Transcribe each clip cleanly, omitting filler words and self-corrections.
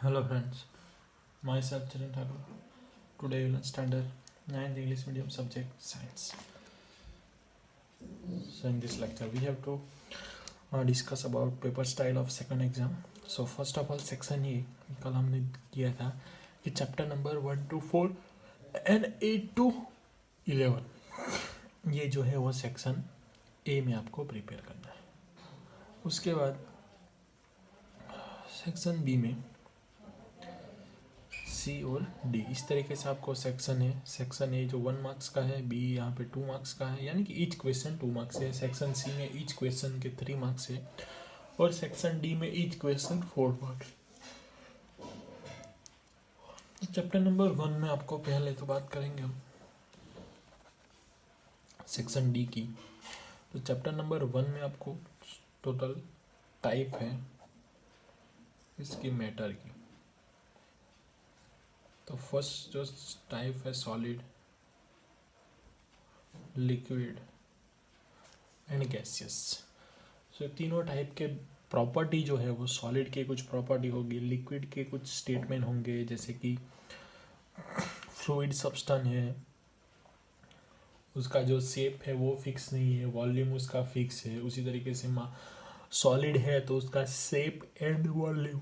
Hello friends, myself Charan Thakur. Today we will standard 9th English medium subject science. So in this lecture we have to discuss about paper style of second exam. So first of all section A कल हमने किया था कि chapter number 1 to 4 and 8 to 11 ये जो है वो section A में आपको प्रिपेयर करना है. उसके बाद सेक्शन बी में सी और डी इस तरीके से आपको सेक्शन है. सेक्शन ए जो 1 मार्क्स का है, बी यहाँ पे 2 मार्क्स का है, यानी कि ईच क्वेश्चन 2 मार्क्स है. सेक्शन सी में ईच क्वेश्चन के 3 मार्क्स है और सेक्शन डी में each question 4 marks. Chapter number 1 में आपको पहले तो बात करेंगे हम सेक्शन डी की. तो चैप्टर नंबर 1 में आपको टोटल टाइप है इसकी मैटर की. तो फर्स्ट जो टाइप है सॉलिड, लिक्विड एंड गैसियस. सो तीनों टाइप के प्रॉपर्टी जो है वो सॉलिड के कुछ प्रॉपर्टी होगी, लिक्विड के कुछ स्टेटमेंट होंगे जैसे कि फ्लूइड सब्सटेंस है, उसका जो शेप है वो फिक्स नहीं है, वॉल्यूम उसका फिक्स है. उसी तरीके से सॉलिड है तो उसका शेप एंड वॉल्यूम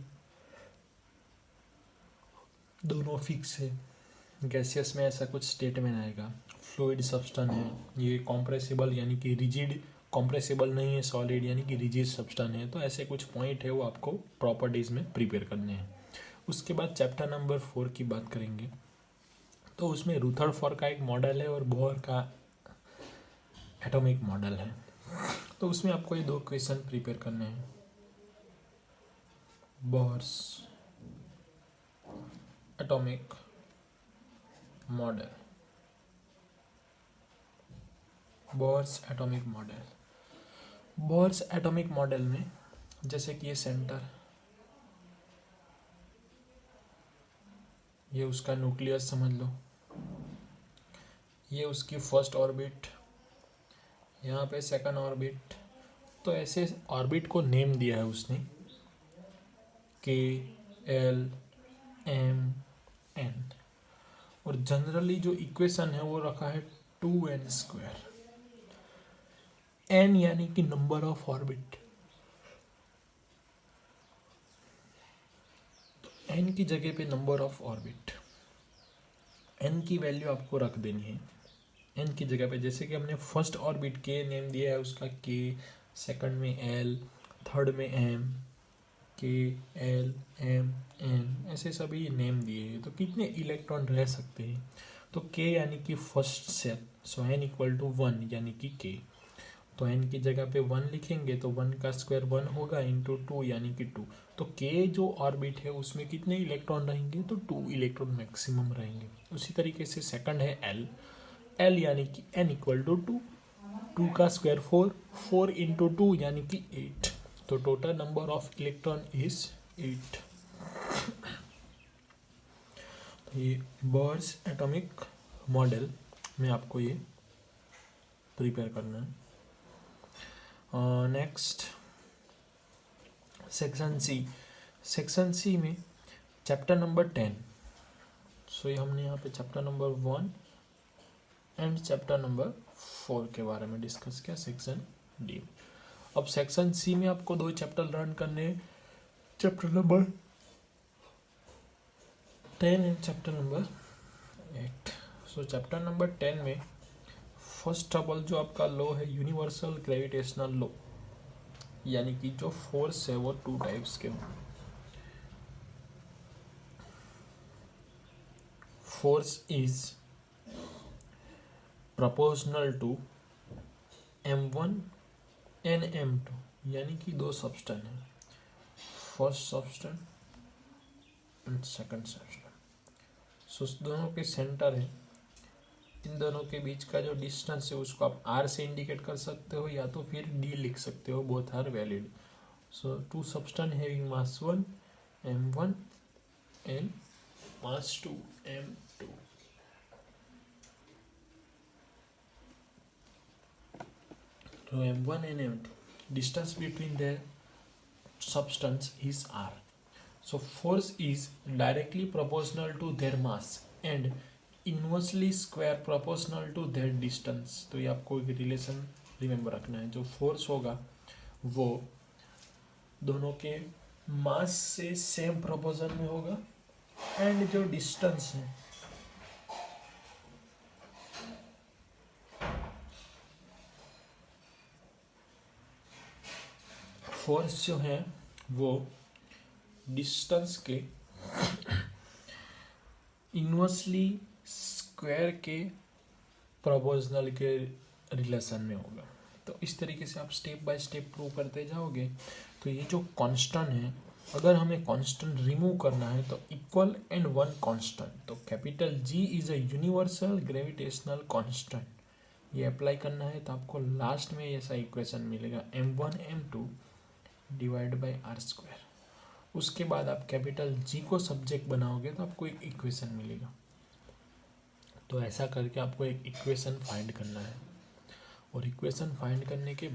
दोनों फिक्स है. गैसियस में ऐसा कुछ स्टेटमेंट आएगा. फ्लूइड सब्सटेंस है, ये कॉम्प्रेसिबल यानी कि रिजिड, कॉम्प्रेसिबल नहीं है सॉलिड यानी कि रिजिड सब्सटेंस है. तो ऐसे कुछ पॉइंट है वो आपको प्रॉपर्टीज़ में प्रिपेयर करने हैं. उसके बाद चैप्टर नंबर 4 की बात करेंगे तो उसमें रुथरफोर्ड का एक मॉडल है और बोहर का एटॉमिक मॉडल है. तो उसमें आपको ये 2 क्वेश्चन प्रिपेयर करने हैं. Bohr's atomic model, Bohr's atomic model. Bohr's atomic model में जैसे कि ये सेंटर, ये उसका न्यूक्लियस समझ लो, ये उसकी फर्स्ट ऑर्बिट, यहाँ पे सेकंड ऑर्बिट. तो ऐसे ऑर्बिट को नेम दिया है उसने के, एल, एम, एन. और जनरली जो इक्वेशन है वो रखा है 2n². एन यानी कि नंबर ऑफ ऑर्बिट. तो एन की जगह पे नंबर ऑफ ऑर्बिट, एन की वैल्यू आपको रख देनी है एन की जगह पे. जैसे कि हमने फर्स्ट ऑर्बिट के नेम दिया है उसका के, सेकंड में एल, थर्ड में एम, के, एल, एम, एन, ऐसे सभी नेम दिए हैं. तो कितने इलेक्ट्रॉन रह सकते हैं? तो के यानी कि first cell, so n equal to 1 यानी कि के. तो एन की जगह पे 1 लिखेंगे तो 1 का स्क्वायर 1 होगा इंटू 2 यानी कि 2. तो के जो ऑर्बिट है उसमें कितने इलेक्ट्रॉन रहेंगे? तो 2 इलेक्ट्रॉन मैक्सिमम रहेंगे. उसी तरीके से सेकंड है एल. एल यानी कि एन इक्वल टू 2, 2 का स्क्वायर 4, 4 इंटू 2 यानी कि 8. तो total number of electron is 8. तो ये बोहर्स एटॉमिक मॉडल में आपको ये प्रिपेयर करना है. Next section C. Section C में चैप्टर नंबर 10. सो ये हमने यहाँ पे chapter number 1 and chapter number 4 के बारे में डिस्कस किया सेक्शन डी. अब सेक्शन सी में आपको 2 चैप्टर लर्न करने हैं, chapter number 10 and chapter number 8. So chapter number 10 में फर्स्ट ऑफ ऑल जो आपका लॉ है यूनिवर्सल ग्रेविटेशनल लॉ, यानी कि जो फोर्स है वो 2 टाइप्स के होंगे. Force is proportional to m1 and m2, यानी कि 2 सब्सटेंस है, first substance and second substance. So दोनों के सेंटर है, इन दोनों के बीच का जो डिस्टेंस है उसको आप r से इंडिकेट कर सकते हो या तो फिर d लिख सकते हो. Both are valid. So 2 substance having mass 1 m1 and mass 2 m2. So m1 and m2, distance between their substance is r. So force is directly proportional to their mass and inversely square proportional to their distance. तो ये आपको एक relation remember रखना है। जो force होगा वो दोनों के मास से सेम प्रोपोर्शन में होगा एंड जो डिस्टेंस है फोर्स जो है वो डिस्टेंस के इनवर्सली स्क्वायर के प्रोपोर्शनल के रिलेशन में होगा। तो इस तरीके से आप स्टेप बाय स्टेप प्रूव करते जाओगे। तो ये जो कांस्टेंट है, अगर हमें कांस्टेंट रिमूव करना है तो इक्वल एंड वन कांस्टेंट, तो capital G is a universal gravitational constant, ये अप्लाई करना है तो आपको लास्ट में ऐसा इक्वेशन मिलेगा m1 m2 divide by are square. उसके बाद आप कैपिटल जी को सब्जेक्ट बनाओगे तो आपको एक इक्वेशन मिलेगा। तो ऐसा करके आपको एक इक्वेशन फाइंड करना है और इक्वेशन फाइंड करने के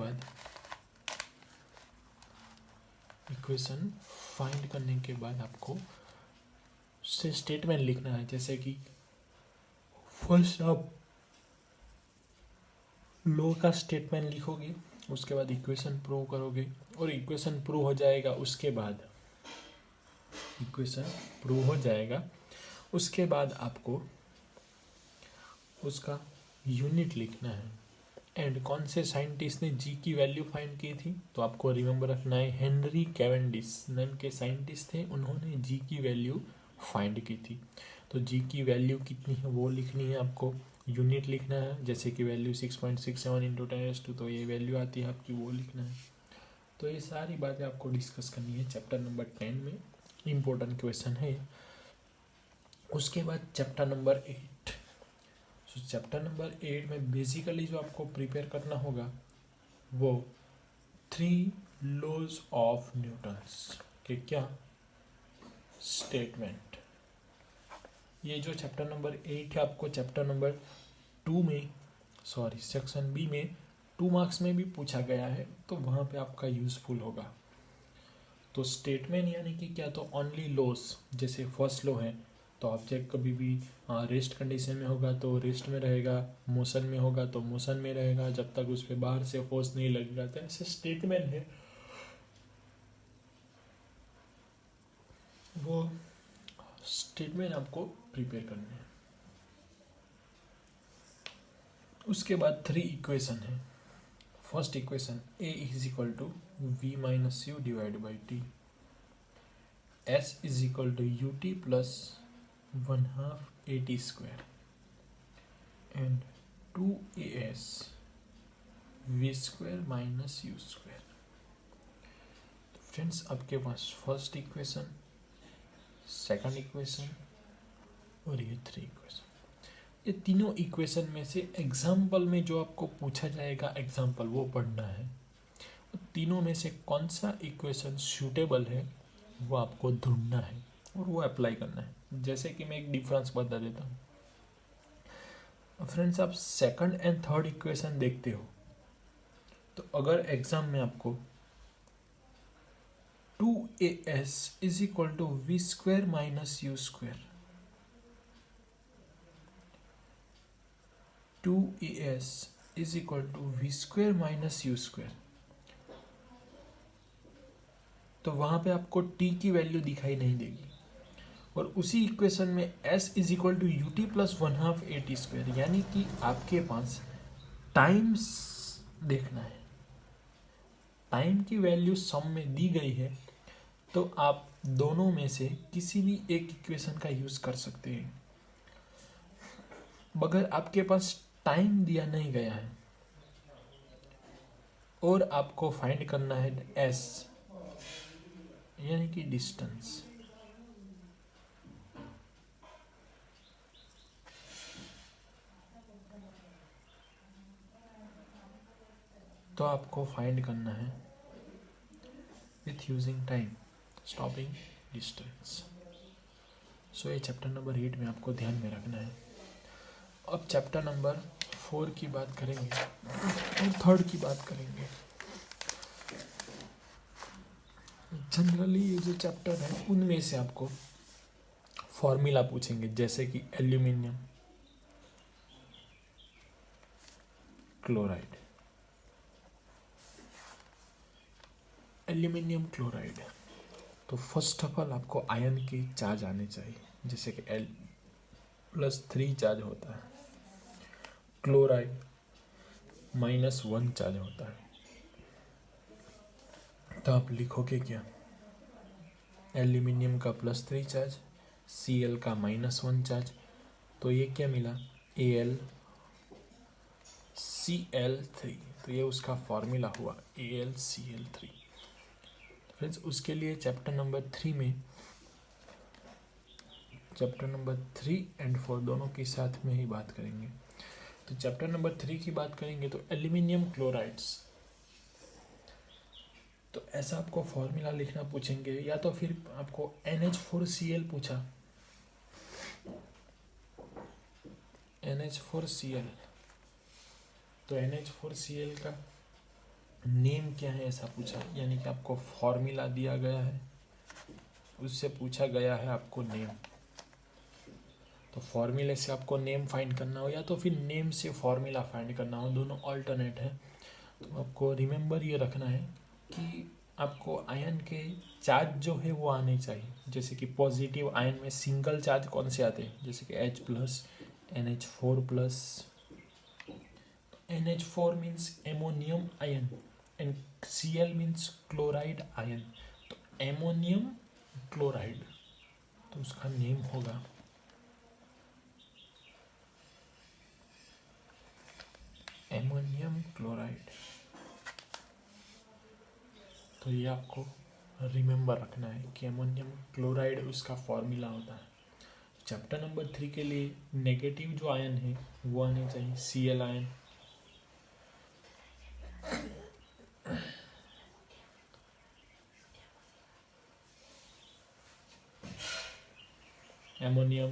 बाद आपको से स्टेटमेंट लिखना है। जैसे कि फर्स्ट आप लॉ का स्टेटमेंट लिखोगे, उसके बाद इक्वेशन प्रूव करोगे और इक्वेशन प्रूव हो जाएगा। उसके बाद आपको उसका यूनिट लिखना है एंड कौन से साइंटिस्ट ने जी की वैल्यू फाइंड की थी। तो आपको रिमेंबर रखना है हेनरी कैवेंडिश नाम के साइंटिस्ट थे, उन्होंने जी की वैल्यू फाइंड की थी। तो जी की वैल्यू कितनी है वो लिखनी है, आपको यूनिट लिखना है। जैसे कि वैल्यू 6.67 इंटू 10⁻², तो ये वैल्यू आती है आपकी, वो लिखना है। तो ये सारी बातें आपको डिस्कस करनी है चैप्टर नंबर 10 में, इम्पोर्टेंट क्वेश्चन है। उसके बाद चैप्टर नंबर 8। चैप्टर नंबर 8 में बेसिकली जो आपको प्रिपेयर करना होगा वो 3 लॉज ऑफ न्यूटन्स के क्या स्टेटमेंट। ये जो चैप्टर नंबर 8 है आपको चैप्टर नंबर 2 में सेक्शन बी में 2 मार्क्स में भी पूछा गया है, तो वहाँ पे आपका यूजफुल होगा। तो स्टेटमेंट यानी कि क्या, तो ओनली लॉस, जैसे फर्स्ट लॉ है तो ऑब्जेक्ट कभी भी रेस्ट कंडीशन में होगा तो रेस्ट में रहेगा, मोशन में होगा तो मोशन में रहेगा जब तक उस पर बाहर से फोर्स नहीं लगेगा। तो ऐसे स्टेटमेंट है वो स्टेटमेंट आपको प्रिपेयर करने हैं। उसके बाद 3 इक्वेशन है। First equation a is equal to v minus u divide by t, s is equal to u t plus 1/2 at square and 2as v square minus u square. तो friends आपके पास first equation, second equation और ये 3 equation, ये तीनों equation में से example में जो आपको पूछा जाएगा एग्जाम्पल वो पढ़ना है। तीनों में से कौन सा इक्वेशन सूटेबल है वो आपको ढूंढना है और वो अप्लाई करना है। जैसे कि मैं एक डिफरेंस बता देता हूँ। फ्रेंड्स आप सेकंड एंड थर्ड इक्वेशन देखते हो तो अगर एग्जाम में आपको 2as is equal to v square minus u square, 2as is equal to v square minus u square, तो वहां पे आपको t की वैल्यू दिखाई नहीं देगी। और उसी इक्वेशन में s is equal to u t plus 1/2 at square, यानी कि आपके पास टाइम्स देखना है, टाइम की वैल्यू सम में दी गई है तो आप दोनों में से किसी भी एक इक्वेशन का यूज कर सकते हैं। मगर आपके पास टाइम दिया नहीं गया है और आपको फाइंड करना है s यानी कि डिस्टेंस, तो आपको फाइंड करना है with using time, stopping, distance. So ये चैप्टर नंबर 8 में आपको ध्यान में रखना है। अब चैप्टर नंबर 4 की बात करेंगे और थर्ड की बात करेंगे। जनरली ये जो चैप्टर है उनमें से आपको फॉर्मूला पूछेंगे, जैसे कि एल्यूमिनियम क्लोराइड। एल्यूमिनियम क्लोराइड, तो फर्स्ट ऑफ ऑल आपको आयन की चार्ज आने चाहिए, जैसे कि L+3 चार्ज होता है, क्लोराइड -1 चार्ज होता है। तो आप लिखोगे क्या, एल्यूमिनियम का +3 चार्ज, Cl का -1 चार्ज, तो ये क्या मिला, AlCl3, तो ये उसका फॉर्मूला हुआ AlCl3। फ्रेंड्स उसके लिए चैप्टर नंबर 3 एंड 4 दोनों के साथ में ही बात करेंगे। तो चैप्टर नंबर 3 की बात करेंगे तो एल्यूमिनियम क्लोराइड्स, तो ऐसा आपको फॉर्मूला लिखना पूछेंगे, या तो फिर आपको NH4Cl पूछा, NH4Cl, तो NH4Cl का नेम क्या है ऐसा पूछा, यानी कि आपको फॉर्मूला दिया गया है, उससे पूछा गया है आपको नेम। तो फॉर्मूले से आपको नेम फाइंड करना हो, या तो फिर नेम से फॉर्मूला फाइंड करना हो, दोनों ऑल्टरनेट है। तो आपको रिमेंबर ये रखना है कि आपको आयन के चार्ज जो है वो आने चाहिए, जैसे कि पॉजिटिव आयन में सिंगल चार्ज कौन से आते हैं, जैसे कि H+, NH4+, NH4 means ammonium ion and Cl means chloride ion, तो एमोनियम क्लोराइड, तो उसका नेम होगा एमोनियम क्लोराइड। तो ये आपको रिमेंबर रखना है कि एमोनियम क्लोराइड उसका फॉर्मूला होता है। चैप्टर नंबर 3 के लिए नेगेटिव जो आयन है वो आने चाहिए, Cl ion, ammonium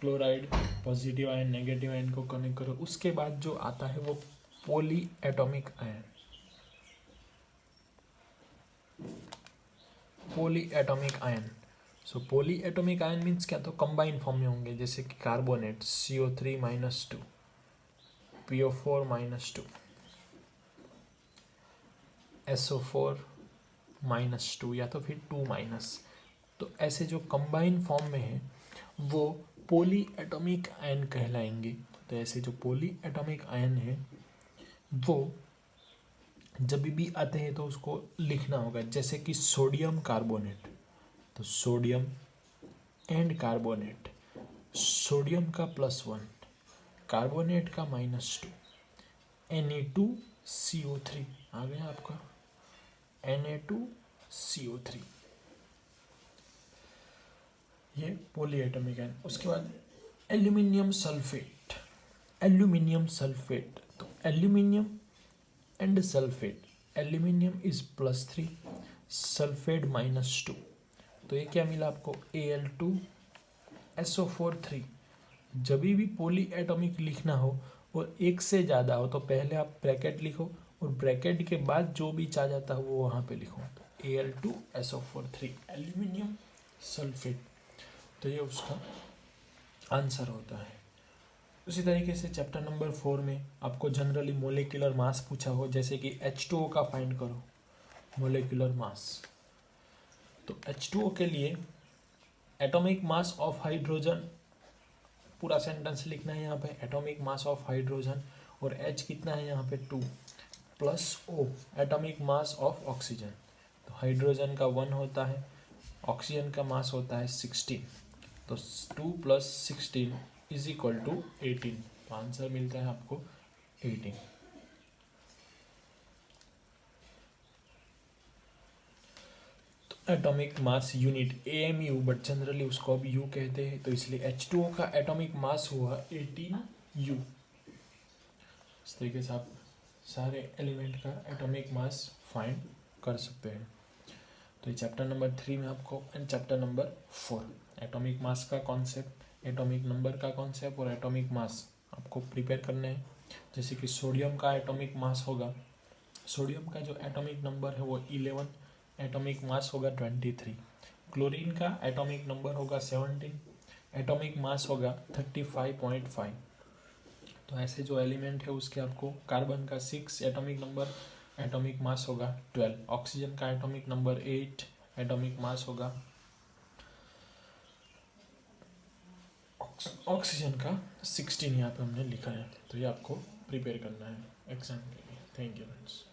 chloride, positive ion negative ion को कनेक्ट करो। उसके बाद जो आता है वो poly atomic ion, poly atomic ion. So poly atomic ion means क्या, तो कंबाइन फॉर्म में होंगे, जैसे कि कार्बोनेट CO3-2, PO4-2, SO4-2, या तो फिर 2-। तो ऐसे जो कंबाइन फॉर्म में है वो पॉली एटॉमिक आयन कहलाएंगे। तो ऐसे जो पॉली एटॉमिक आयन है वो जब भी आते हैं तो उसको लिखना होगा, जैसे कि सोडियम कार्बोनेट, तो सोडियम एंड कार्बोनेट, सोडियम का +1, कार्बोनेट का -2, Na2CO3 आ गया आपका, Na2CO3, ये पॉलीएटॉमिक आयन। उसके बाद एल्यूमिनियम सल्फेट, एल्यूमिनियम सल्फेट, तो aluminium and sulphate, aluminium is +3, sulphate -2, तो ये क्या मिला आपको, Al2SO4 3। जब भी पॉली एटॉमिक लिखना हो और एक से ज़्यादा हो तो पहले आप ब्रैकेट लिखो, और ब्रैकेट के बाद जो भी चार्ज आता है वो वहाँ पे लिखो, तो Al2SO4 3 एल्यूमिनियम सल्फेट, तो ये उसका आंसर होता है। उसी तरीके से चैप्टर नंबर 4 में आपको जनरली मोलिकुलर मास पूछा हो, जैसे कि H2O का फाइंड करो, मोलिकुलर मास, तो H2O के लिए एटॉमिक मास ऑफ हाइड्रोजन, पूरा सेंटेंस लिखना है यहाँ पे, एटॉमिक मास ऑफ हाइड्रोजन, और H कितना है यहाँ पे 2, plus O atomic mass of oxygen, तो हाइड्रोजन का 1 होता है, ऑक्सीजन का मास होता है 16, तो 2 + 16 = 18, तो आंसर मिलता है आपको 18। Atomic mass unit AMU, but generally उसको अब U कहते हैं, तो इसलिए H2O का एटॉमिक मास हुआ 18U। इस तरीके से आप सारे एलिमेंट का एटॉमिक मास फाइंड कर सकते हैं। तो ये चैप्टर नंबर 3 में आपको, and chapter number 4 atomic mass का कॉन्सेप्ट, एटॉमिक नंबर का कॉन्सेप्ट और एटॉमिक मास आपको प्रिपेयर करने हैं। जैसे कि सोडियम का एटॉमिक मास होगा, सोडियम का जो एटॉमिक नंबर है वो 11, एटॉमिक मास होगा 23, क्लोरीन का एटॉमिक नंबर होगा 17, एटॉमिक मास होगा 35.5। तो ऐसे जो एलिमेंट है उसके आपको कार्बन का 6 एटॉमिक नंबर, एटॉमिक मास होगा 12, ऑक्सीजन का एटॉमिक नंबर 8, एटॉमिक मास होगा, ऑक्सीजन का 16 यहाँ पे हमने लिखा है। तो ये आपको प्रिपेयर करना है एग्जाम के लिए। Thank you friends.